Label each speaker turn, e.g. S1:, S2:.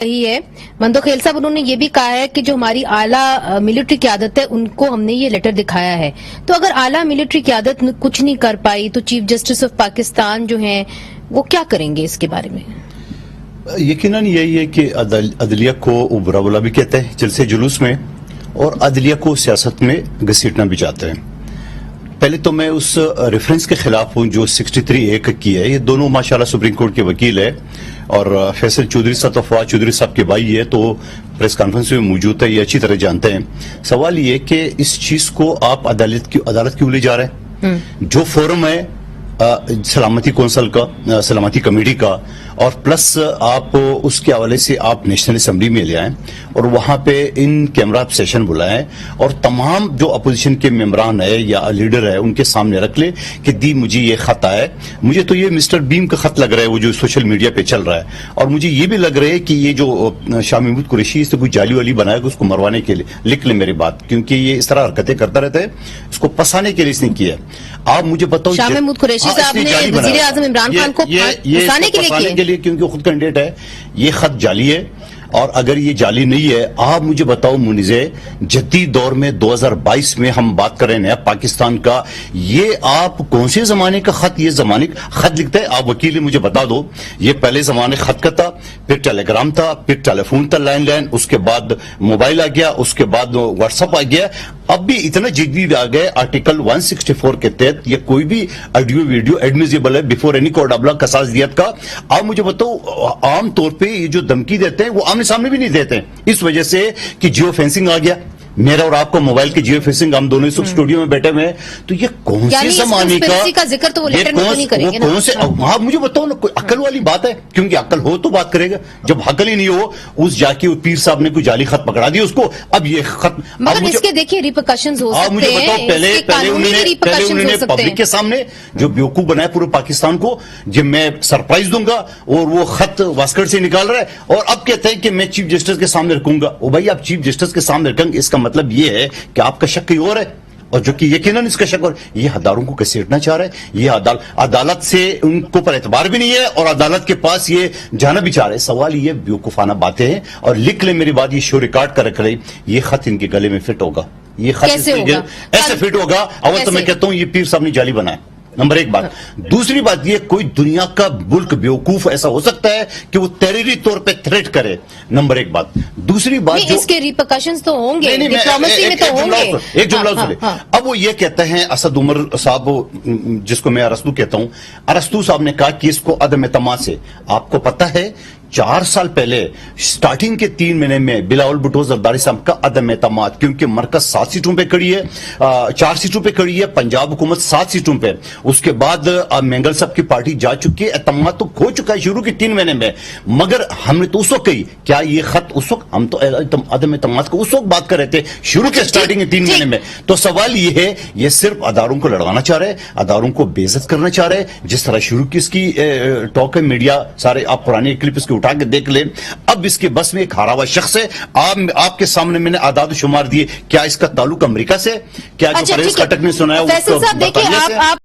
S1: رہی ہے منتخیل صاحب، انہوں نے یہ بھی کہا ہے کہ جو ہماری اعلیٰ ملٹری قیادت ہے ان کو ہم نے یہ لیٹر دکھایا ہے، تو اگر اعلیٰ ملٹری قیادت کچھ نہیں کر پائی تو چیف جسٹس آف پاکستان جو ہیں وہ کیا کریں گے اس کے بارے میں؟
S2: یقیناً یہی ہے کہ عدلیہ کو ابرا بلا بھی کہتے ہیں جلسے جلوس میں، اور عدلیہ کو سیاست میں گھسیٹنا بھی چاہتے ہیں۔ پہلے تو میں اس ریفرنس کے خلاف ہوں جو 63A کی ہے۔ یہ دونوں ماشاءاللہ سپریم کورٹ کے وکیل ہے، اور فیصل چودھری صاحب تو فواد چودھری صاحب کے بھائی ہے، تو پریس کانفرنس میں موجود ہے، یہ اچھی طرح جانتے ہیں۔ سوال یہ کہ اس چیز کو آپ عدالت کیوں لے جا رہے ہیں؟ جو فورم ہے سلامتی کونسل کا، سلامتی کمیٹی کا، اور پلس آپ اس کے حوالے سے آپ نیشنل اسمبلی میں لے آئیں اور وہاں پہ ان کیمرہ سیشن بلائیں اور تمام جو اپوزیشن کے ممبران ہے یا لیڈر ہے ان کے سامنے رکھ لے کہ مجھے یہ خط آیا ہے۔ مجھے تو یہ مسٹر بیم کا خط لگ رہا ہے، وہ جو سوشل میڈیا پہ چل رہا ہے، اور مجھے یہ بھی لگ رہا ہے کہ یہ جو شاہ محمود قریشی سے کوئی جعلی والی بنایا گا اس کو مروانے کے لیے۔ لکھ لیں میری بات، کیونکہ یہ اس طرح حرکتیں کرتا رہتا ہے، اس کو پسانے کے لیے اس نے کیا ہے۔ آپ مجھے بتاؤ،
S1: شاہ محمود قریشی صاحب نے وزیر اعظم عمران خان کو پھنسانے کے لیے
S2: کیونکہ خود کینڈیڈیٹ ہے، یہ خط جعلی ہے، اور اگر یہ جعلی نہیں ہے، آپ مجھے بتاؤ منیزے، جدید دور میں 2022 میں ہم بات کر رہے ہیں پاکستان کا، یہ آپ کون سے زمانے کا خط، یہ زمانے کا خط لکھتا ہے؟ آپ وکیل مجھے بتا دو، یہ پہلے زمانے خط کا تھا، پھر ٹیلی گرام تھا، پھر ٹیلی فون تھا لائن اس کے بعد موبائل آ گیا، اس کے بعد واٹس ایپ آ گیا، اب بھی اتنا جدید آ گئے آرٹیکل 164 کے تحت یہ کوئی بھی آڈیو ویڈیو ایڈمیزیبل ہے before any court of law قصاص کا۔ آپ مجھے بتاؤ، عام طور پہ یہ جو دھمکی دیتے ہیں وہ آمنے سامنے بھی نہیں دیتے ہیں، اس وجہ سے کہ جیو فینسنگ آ گیا، میرا اور آپ کو موبائل کی جیو فینسنگ، ہم دونوں اس وقت اسٹوڈیو میں بیٹھے ہوئے ہیں، تو یہ کون سے زمانے کا
S1: ذکر تو وہ لیٹر میں نہیں کریں گے نا؟
S2: کون سے؟ آپ مجھے بتاؤ نا، کوئی عقل والی بات ہے؟ کیونکہ عقل ہو تو بات کرے گا، جب عقل ہی نہیں ہو، اس جا کے پیر صاحب نے کوئی جعلی خط پکڑا دیا اس کو، اب یہ خط
S1: مگر اس کے دیکھیے ریپرکشنز ہو سکتے ہیں۔
S2: آپ مجھے بتاؤ، پہلے انہوں نے پبلک کے سامنے جو بیوقوف بنایا پورے پاکستان کو، جب میں سرپرائز دوں گا اور وہ خط واسکٹ سے نکال رہا ہے، اور اب کہتے ہیں کہ میں چیف جسٹس کے سامنے رکھوں گا۔ او بھائی، آپ چیف جسٹس کے سامنے رکھیں گے، اس کا مطلب یہ ہے کہ آپ کا شک کہیں اور ہے، اور جو کہ یقیناً اس کا شک اور یہ ہزاروں کو گھسیٹنا چاہ رہے ہیں، یہ عدالت سے ان کو پر اعتبار بھی نہیں ہے اور عدالت کے پاس یہ جانا بھی چاہ رہے ہیں۔ سوال یہ بیوقوفانہ باتیں ہیں، اور لکھ لیں میری بات، یہ شو ریکارڈ کر رکھ رہے، یہ خط ان کے گلے میں فٹ ہوگا، یہ خط ایسے فٹ ہوگا۔ اول تو میں کہتا ہوں یہ پیر صاحب نے جعلی بنایا، نمبر ایک بات۔ دوسری بات یہ، کوئی دنیا کا ملک بیوقوف ایسا ہو سکتا ہے کہ وہ تحریری طور پہ تھریٹ کرے، نمبر ایک بات۔ دوسری بات،
S1: اس کے ریپرکشنز تو ہوں گے، ڈپلومیسی میں تو ہوں گے۔
S2: ایک جملہ سنیں، اب وہ یہ کہتے ہیں، اسد عمر صاحب جس کو میں ارسطو کہتا ہوں، ارسطو صاحب نے کہا کہ اس کو عدم اعتماد سے، آپ کو پتہ ہے 4 سال پہلے سٹارٹنگ کے 3 مہینے میں بلاول بھٹو زرداری صاحب کا عدم اعتماد، کیونکہ مرکز 7 سیٹوں پہ کھڑی ہے، 4 سیٹوں پہ کھڑی ہے، پنجاب حکومت 7 سیٹوں پہ، اس کے بعد مینگل صاحب کی پارٹی جا چکی ہے، اعتماد تو کھو چکا ہے شروع کے 3 مہینے میں، مگر ہم نے تو اس وقت کہی، کیا یہ خط اس وقت، ہم تو عدم اعتماد کو اس وقت بات کر رہے تھے شروع کے سٹارٹنگ کے 3 مہینے میں۔ تو سوال یہ ہے، یہ صرف اداروں کو لڑوانا چاہ رہے، اداروں کو بے عزت کرنا چاہ رہے، جس طرح شروع کی اس کی ٹاک ہے میڈیا، سارے آپ پرانے کلپ اس کے اٹھا کے دیکھ لیں، اب اس کے بس میں ایک ہارا ہوا شخص ہے۔ آپ کے سامنے میں نے اعداد و شمار دیے، کیا اس کا تعلق امریکہ سے؟ کیا جو پرویز خٹک نے سنایا وہ